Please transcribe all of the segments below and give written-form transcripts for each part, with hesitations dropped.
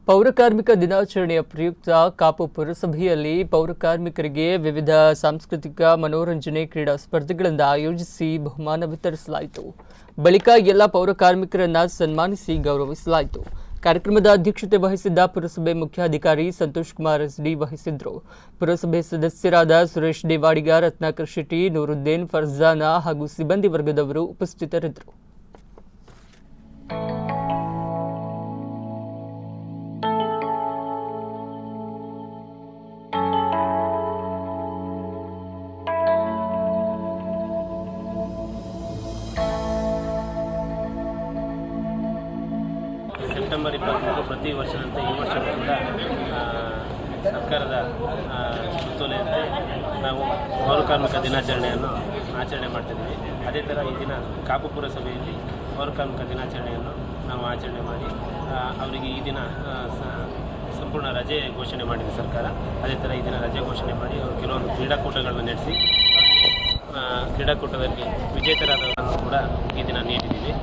ಪೌರಕಾರ್ಮಿಕ ದಿನಾಚರಣೆಯ ಪ್ರಯುಕ್ತ ಕಾಪು ಪುರಸಭೆಯಲ್ಲಿ ಪೌರಕಾರ್ಮಿಕರಿಗೆ ವಿವಿಧ ಸಾಂಸ್ಕೃತಿಕ ಮನೋರಂಜನೆ ಕ್ರೀಡಾ ಸ್ಪರ್ಧೆಗಳನ್ನು ಆಯೋಜಿಸಿ ಬಹುಮಾನ ವಿತರಿಸಲಾಯಿತು. ಬಳಿಕ ಎಲ್ಲ ಪೌರಕಾರ್ಮಿಕರನ್ನು ಸನ್ಮಾನಿಸಿ ಗೌರವಿಸಲಾಯಿತು. ಕಾರ್ಯಕ್ರಮದ ಅಧ್ಯಕ್ಷತೆ ವಹಿಸಿದ್ದ ಪುರಸಭೆ ಮುಖ್ಯಾಧಿಕಾರಿ ಸಂತೋಷ್ ಕುಮಾರ್ ಎಸ್ಡಿ ವಹಿಸಿದ್ದರು. ಪುರಸಭೆ ಸದಸ್ಯರಾದ ಸುರೇಶ್ ದೇವಾಡಿಗ, ರತ್ನಾಕರ್ ಶೆಟ್ಟಿ, ನೂರುದ್ದೀನ್, ಫರ್ಜಾನಾ ಹಾಗೂ ಸಿಬ್ಬಂದಿ ವರ್ಗದವರು ಉಪಸ್ಥಿತರಿದ್ದರು. ಸೆಪ್ಟೆಂಬರ್ 23 ಪ್ರತಿ ವರ್ಷದಂತೆ ಈ ವರ್ಷ ಕೂಡ ಸರ್ಕಾರದ ಸುತ್ತೋಲೆಯಂತೆ ನಾವು ಪೌರಕಾರ್ಮಿಕ ದಿನಾಚರಣೆಯನ್ನು ಆಚರಣೆ ಮಾಡ್ತಿದ್ದೀವಿ. ಅದೇ ಥರ ಈ ದಿನ ಕಾಪು ಪುರಸಭೆಯಲ್ಲಿ ಪೌರಕಾರ್ಮಿಕ ದಿನಾಚರಣೆಯನ್ನು ನಾವು ಆಚರಣೆ ಮಾಡಿ ಅವರಿಗೆ ಈ ದಿನ ಸಂಪೂರ್ಣ ರಜೆ ಘೋಷಣೆ ಮಾಡಿದೆ ಸರ್ಕಾರ. ಅದೇ ಥರ ಈ ದಿನ ರಜೆ ಘೋಷಣೆ ಮಾಡಿ ಅವರು ಕೆಲವೊಂದು ಕ್ರೀಡಾಕೂಟಗಳನ್ನು ನಡೆಸಿ ಕ್ರೀಡಾಕೂಟದಲ್ಲಿ ವಿಜೇತರಾದವರನ್ನು ಕೂಡ ಈ ದಿನ ನೀಡಿದ್ದೀವಿ.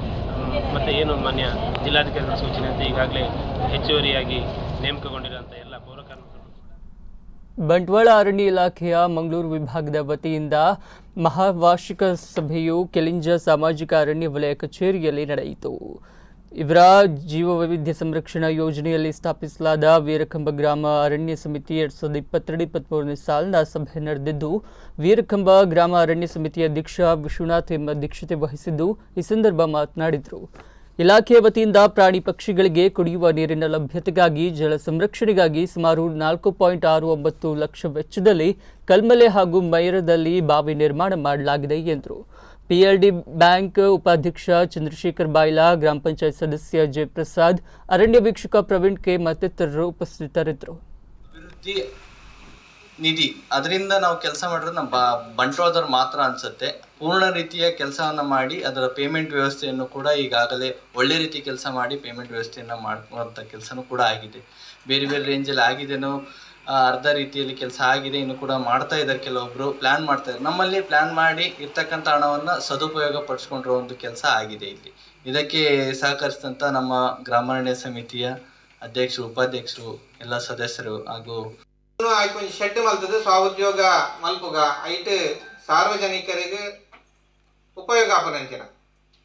ಮತ್ತು ಏನು ಮಾನ್ಯ ಜಿಲ್ಲಾಧಿಕಾರಿಗಳ ಸೂಚನೆಯಂತೆ ಈಗಾಗಲೇ ಹೆಚ್ಚುವರಿಯಾಗಿ ನೇಮಕಗೊಂಡಿರುವಂಥ ಎಲ್ಲ ಪೌರಕಾರ್ಮಿಕರು. ಬಂಟ್ವಾಳ ಅರಣ್ಯ ಇಲಾಖೆಯ ಮಂಗಳೂರು ವಿಭಾಗದ ವತಿಯಿಂದ ಮಹಾವಾರ್ಷಿಕ ಸಭೆಯು ಕೆಲಿಂಜ ಸಾಮಾಜಿಕ ಅರಣ್ಯ ವಲಯ ಕಚೇರಿಯಲ್ಲಿ ನಡೆಯಿತು. ಇವರ ಜೀವವೈವಿಧ್ಯ ಸಂರಕ್ಷಣಾ ಯೋಜನೆಯಲ್ಲಿ ಸ್ಥಾಪಿಸಲಾದ ವೀರಕಂಬ ಗ್ರಾಮ ಅರಣ್ಯ ಸಮಿತಿ 2022-23ನೇ ಸಾಲಿನ ಸಭೆ ನಡೆದಿದ್ದು, ವೀರಕಂಬ ಗ್ರಾಮ ಅರಣ್ಯ ಸಮಿತಿ ಅಧ್ಯಕ್ಷ ವಿಶ್ವನಾಥ್ ಎಂ ಅಧ್ಯಕ್ಷತೆ ವಹಿಸಿದ್ದು, ಈ ಸಂದರ್ಭ ಮಾತನಾಡಿದರು. ಇಲಾಖೆಯ ವತಿಯಿಂದ ಪ್ರಾಣಿ ಪಕ್ಷಿಗಳಿಗೆ ಕುಡಿಯುವ ನೀರಿನ ಲಭ್ಯತೆಗಾಗಿ ಜಲ ಸಂರಕ್ಷಣೆಗಾಗಿ ಸುಮಾರು 4.69 ಲಕ್ಷ ವೆಚ್ಚದಲ್ಲಿ ಕಲ್ಮಲೆ ಹಾಗೂ ಮೈರದಲ್ಲಿ ಬಾವಿ ನಿರ್ಮಾಣ ಮಾಡಲಾಗಿದೆ ಎಂದರು. ಪಿಎಲ್ಡಿ ಬ್ಯಾಂಕ್ ಉಪಾಧ್ಯಕ್ಷ ಚಂದ್ರಶೇಖರ್ ಬಾಯ್ಲಾ, ಗ್ರಾಮ ಪಂಚಾಯತ್ ಸದಸ್ಯ ಜಯಪ್ರಸಾದ್, ಅರಣ್ಯ ವೀಕ್ಷಕ ಪ್ರವೀಣ್ ಕೆ ಮತ್ತಿತರರು ಉಪಸ್ಥಿತರಿದ್ದರು. ಅಭಿವೃದ್ಧಿ ನಿಧಿ ಅದರಿಂದ ನಾವು ಕೆಲಸ ಮಾಡಿರೋದು ನಮ್ಮ ಬಂಟ್ವಾಳದವ್ರು ಮಾತ್ರ ಅನಿಸುತ್ತೆ. ಪೂರ್ಣ ರೀತಿಯ ಕೆಲಸವನ್ನು ಮಾಡಿ ಅದರ ಪೇಮೆಂಟ್ ವ್ಯವಸ್ಥೆಯನ್ನು ಕೂಡ ಈಗಾಗಲೇ ಒಳ್ಳೆ ರೀತಿ ಕೆಲಸ ಮಾಡಿ ಪೇಮೆಂಟ್ ವ್ಯವಸ್ಥೆಯನ್ನು ಮಾಡುವಂಥ ಕೆಲಸನೂ ಕೂಡ ಆಗಿದೆ. ಬೇರೆ ಬೇರೆ ರೇಂಜಲ್ಲಿ ಆಗಿದೆನೋ ಅರ್ಧ ರೀತಿಯಲ್ಲಿ ಕೆಲಸ ಆಗಿದೆ, ಇನ್ನು ಕೂಡ ಮಾಡ್ತಾ ಇದ್ದಾರೆ. ಕೆಲವೊಬ್ಬರು ಪ್ಲ್ಯಾನ್ ಮಾಡ್ತಾ ಇದ್ದಾರೆ. ನಮ್ಮಲ್ಲಿ ಪ್ಲ್ಯಾನ್ ಮಾಡಿ ಇರ್ತಕ್ಕಂಥ ಹಣವನ್ನು ಸದುಪಯೋಗ ಪಡಿಸ್ಕೊಂಡಿರೋ ಒಂದು ಕೆಲಸ ಆಗಿದೆ. ಇದಕ್ಕೆ ಸಹಕರಿಸಿದಂಥ ನಮ್ಮ ಗ್ರಾಮಾರಣ್ಯ ಸಮಿತಿಯ ಅಧ್ಯಕ್ಷರು, ಉಪಾಧ್ಯಕ್ಷರು, ಎಲ್ಲ ಸದಸ್ಯರು ಹಾಗೂ ಶೆಡ್ ಮಲ್ತದ ಸ್ವಉದ್ಯೋಗ ಮಲ್ಪುಗ ಐಟ್ ಸಾರ್ವಜನಿಕರಿಗೆ ಉಪಯೋಗ ಆಪನಂಚಿನ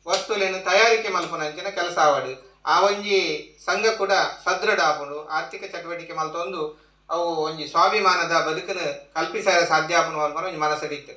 ವಸ್ತುಲೇನು ತಯಾರಿಕೆ ಮಲ್ಪನಂಚಿನ ಕೆಲಸ ಆವಡು ಆ ಒಂಜಿ ಸಂಘ ಕೂಡ ಸದೃಢ ಆಪುಂಡು. ಆರ್ಥಿಕ ಚಟುವಟಿಕೆ ಮಲ್ತೊಂದು ಅವು ಒಂಜಿ ಸ್ವಾಭಿಮಾನದ ಬದುಕನ್ನು ಕಲ್ಪಿಸ ಸಾಧ್ಯ ಆಪುನು ಅನ್ಕೊಂಡು ಒಂಜಿ ಮನಸ್ಸಲ್ಲಿ ಇತ್ತು.